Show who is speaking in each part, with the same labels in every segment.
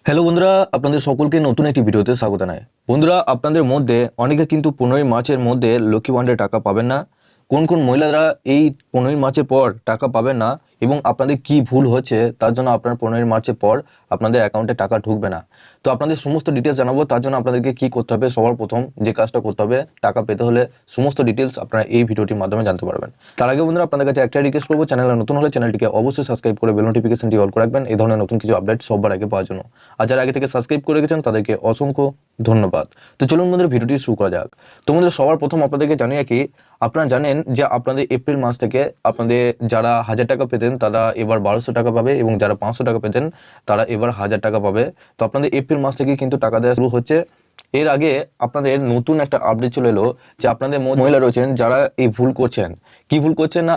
Speaker 1: Hello বন্ধুরা, আপনাদের সকলকে নতুন একটি ভিডিওতে স্বাগত জানাই। বন্ধুরা, আপনাদের মধ্যে অনেকে কিন্তু 15ই মার্চের মধ্যে লক্ষ্মী ভাণ্ডারের টাকা পাবেন না। কোন কোন মহিলারা এই 15ই মার্চের পর টাকা পাবেন না এবং আপনাদের কি ভুল হচ্ছে তার জন্য আপনার 15ই মার্চের পর আপনাদের অ্যাকাউন্টে টাকা ঢুকবে না। তো আপনাদের সমস্ত ডিটেলস জানাবো। তার জন্য আপনাদেরকে কি করতে হবে, সবার প্রথম যে কাজটা করতে হবে, টাকা পেতে হলে সমস্ত ডিটেলস আপনারা এই ভিডিওটির মাধ্যমে জানতে পারবেন। তার আগে বন্ধুরা, আপনাদের কাছে একটা রিকোয়েস্ট করবো, চ্যানেলে নতুন হলে চ্যানেলটিকে অবশ্যই সাবস্ক্রাইব করে বেল নোটিফিকেশনটি অল করে রাখবেন এই ধরনের নতুন কিছু আপডেট সবার আগে পাওয়ার জন্য। আর যারা আগে থেকে সাবস্ক্রাইব করে রেখেছেন তাদেরকে অসংখ্য ধন্যবাদ। তো চলুন বন্ধুরা, ভিডিওটি শুরু করা যাক। তো বন্ধুরা, সবার প্রথম আপনাদেরকে জানিয়ে রাখি, আপনারা জানেন যে আপনাদের এপ্রিল মাস থেকে আপনাদের যারা 1000 টাকা পেতেন তারা এবার 1200 টাকা পাবে এবং যারা 500 টাকা পেতেন তারা এবার 1000 টাকা পাবে। তো আপনাদের এপ্রিল মাস থেকে কিন্তু টাকা দেওয়া শুরু হচ্ছে। এর আগে আপনাদের নতুন একটা আপডেট চলে এলো যে আপনাদের মহিলা রয়েছেন যারা এই ভুল করছেন। কি ভুল করছেন না,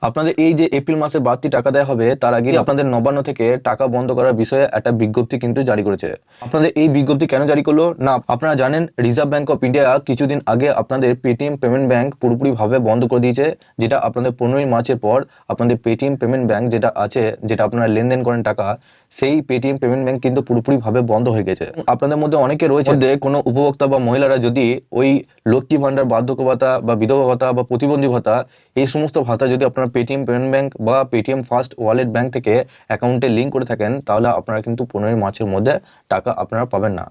Speaker 1: আপনাদের এই যে এপ্রিল মাসে বাড়তি টাকা দেওয়া হবে তার আগে আপনাদের নবান্ন থেকে টাকা বন্ধ করার বিষয়ে একটা বিজ্ঞপ্তি কিন্তু জারি করেছে। আপনাদের এই বিজ্ঞপ্তি কেন জারি করলো না, আপনারা জানেন রিজার্ভ ব্যাঙ্ক অফ ইন্ডিয়া কিছুদিন আগে আপনাদের পেটিএম পেমেন্ট ব্যাঙ্ক পুরোপুরিভাবে বন্ধ করে দিয়েছে। যেটা আপনাদের 15ই মার্চের পর আপনাদের পেটিএম পেমেন্ট ব্যাঙ্ক যেটা আছে, যেটা আপনারা লেনদেন করেন টাকা, সেই পেটিএম পেমেন্ট ব্যাঙ্ক কিন্তু পুরোপুরিভাবে বন্ধ হয়ে গেছে। আপনাদের মধ্যে অনেকে রয়েছে, কোনো উপভোক্তা বা মহিলারা যদি ওই লক্ষ্মী ভাণ্ডার, বার্ধক্য ভাতা বা বিধবা ভাতা বা প্রতিবন্ধী ভাতা, এই সমস্ত ভাতা যদি আপনারা পেটিএম পেমেন্ট ব্যাঙ্ক বা পেটিএম ফার্স্ট ওয়ালেট ব্যাঙ্ক থেকে অ্যাকাউন্টে লিঙ্ক করে থাকেন, তাহলে আপনারা কিন্তু 15ই মার্চের মধ্যে টাকা আপনারা পাবেন না।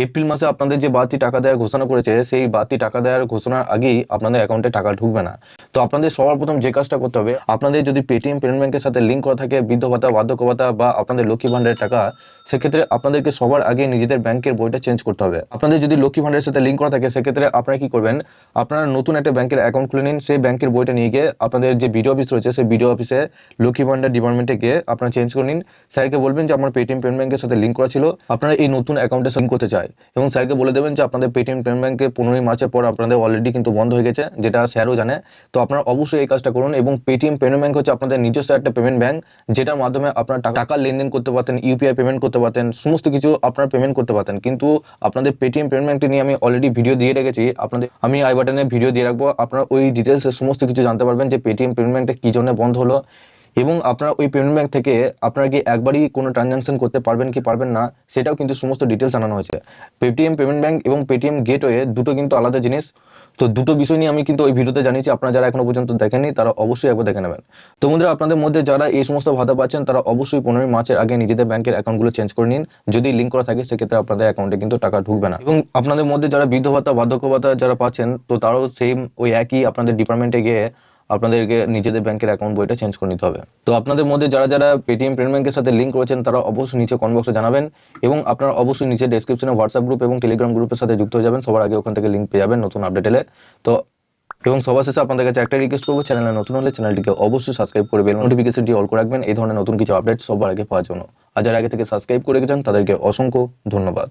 Speaker 1: এপ্রিল মাসে আপনাদের যে বাড়তি টাকা দেওয়ার ঘোষণা করেছে, সেই বাড়তি টাকা দেওয়ার ঘোষণার আগেই আপনাদের অ্যাকাউন্টে টাকা ঢুকবে না। তো আপনাদের সবার প্রথম যে কাজটা করতে হবে, আপনাদের যদি পেটিএম পেমেন্ট ব্যাঙ্কের সাথে লিঙ্ক করা থাকে বৃদ্ধ ভাতা, বার্ধক্য ভাতা বা আপনাদের লক্ষ্মী ভাণ্ডারের টাকা, সেক্ষেত্রে আপনাদেরকে সবার আগে নিজেদের ব্যাংকের বইটা চেঞ্জ করতে হবে। আপনাদের যদি লক্ষ্মী ভাণ্ডারের সাথে লিঙ্ক করা থাকে, সেক্ষেত্রে আপনারা কি করবেন, আপনারা নতুন একটা ব্যাংকের অ্যাকাউন্ট খুলে নিন। সেই ব্যাংকের বইটা নিয়ে গিয়ে আপনাদের যে বিডিও অফিস রয়েছে, সেই বিডিও অফিসে লক্ষ্মী ভাণ্ডার ডিপার্টমেন্টে গিয়ে আপনারা চেঞ্জ করে নিন। স্যারকে বলবেন যে আমার পেটিএম পেমেন্ট ব্যাঙ্কের সাথে লিঙ্ক করা ছিল, আপনারা এই নতুন অ্যাকাউন্টে লিঙ্ক করতে চাই, এবং স্যারকে বলে দেবেন যে আপনাদের পেটিএম পেমেন্ট ব্যাঙ্কে 15ই মার্চের পর আপনাদের অলরেডি কিন্তু বন্ধ হয়ে গেছে, যেটা স্যারও জানে। তো আপনারা অবশ্যই এই কাজটা করুন। এবং পেটিএম পেমেন্ট ব্যাঙ্ক হচ্ছে আপনাদের নিজস্ব একটা পেমেন্ট ব্যাঙ্ক, যেটার মাধ্যমে আপনারা টাকা লেনদেন করতে পারতেন, ইউপিআই পেমেন্ট করতে পারতেন, সমস্ত কিছু আপনারা পেমেন্ট করতে পারতেন। কিন্তু আপনাদের পেটিএম পেমেন্ট ব্যাঙ্কটি নিয়ে আমি অলরেডি ভিডিও দিয়ে রেখেছি, আমি আই বাটনে ভিডিও দিয়ে রাখবো। আপনারা ওই ডিটেলসে সমস্ত কিছু জানতে পারবেন যে পেটিএম পেমেন্ট ব্যাঙ্কটা কী জন্য বন্ধ হলো, এবং আপনারা ওই পেমেন্ট ব্যাঙ্ক থেকে আপনারা কি একবারই কোনো ট্রানজাকশন করতে পারবেন কি পারবেন না, সেটাও কিন্তু সমস্ত ডিটেলস জানানো হয়েছে। পেটিএম পেমেন্ট ব্যাঙ্ক এবং পেটিএম গেটওয়ে দুটো কিন্তু আলাদা জিনিস। তো দুটো বিষয় নিয়ে আমি কিন্তু ওই ভিডিওতে জানিয়েছি। আপনারা যারা এখনো পর্যন্ত দেখেননি তারা অবশ্যই একবার দেখে নেবেন। তো বন্ধুরা, আপনাদের মধ্যে যারা এই সমস্ত ভাতা পাচ্ছেন তারা অবশ্যই 15ই মার্চের আগে নিজেদের ব্যাংকের অ্যাকাউন্টগুলো চেঞ্জ করে নিন। যদি লিঙ্ক করা থাকে সেক্ষেত্রে আপনাদের অ্যাকাউন্টে কিন্তু টাকা ঢুকবে না। এবং আপনাদের মধ্যে যারা বৃদ্ধ ভাতা, বার্ধক্য ভাতা যারা পাচ্ছেন, তো তারাও সেম ওই একই আপনাদের ডিপার্টমেন্টে গিয়ে আপনাদেরকে নিজেদের ব্যাংকের অ্যাকাউন্ট বইটা চেঞ্জ করে নিতে হবে। তো আপনাদের মধ্যে যারা যারা পেটিএম পেমেন্ট ব্যাংকের সাথে লিঙ্ক করেছেন তারা অবশ্যই নিচে কমেন্ট বক্সে জানাবেন, এবং আপনারা অবশ্যই নিচে ডেসক্রিপশনে হোয়াটসঅ্যাপ গ্রুপ এবং টেলিগ্রাম গ্রুপের সাথে যুক্ত হয়ে যাবেন। সবার আগে ওখান থেকে লিঙ্ক পেয়ে যাবেন নতুন আপডেট এলে। তো এবং সবার শেষে আপনাদের কাছে একটা রিকোয়েস্ট করবো, চ্যানেলে নতুন হলে চ্যানেলটিকে অবশ্যই সাবস্ক্রাইব করে বেল নোটিফিকেশনটি অল করে রাখবেন এই ধরনের নতুন কিছু আপডেট সবার আগে পাওয়ার জন্য। আর যারা আগে থেকে সাবস্ক্রাইব করে রেখেছেন তাদেরকে অসংখ্য ধন্যবাদ।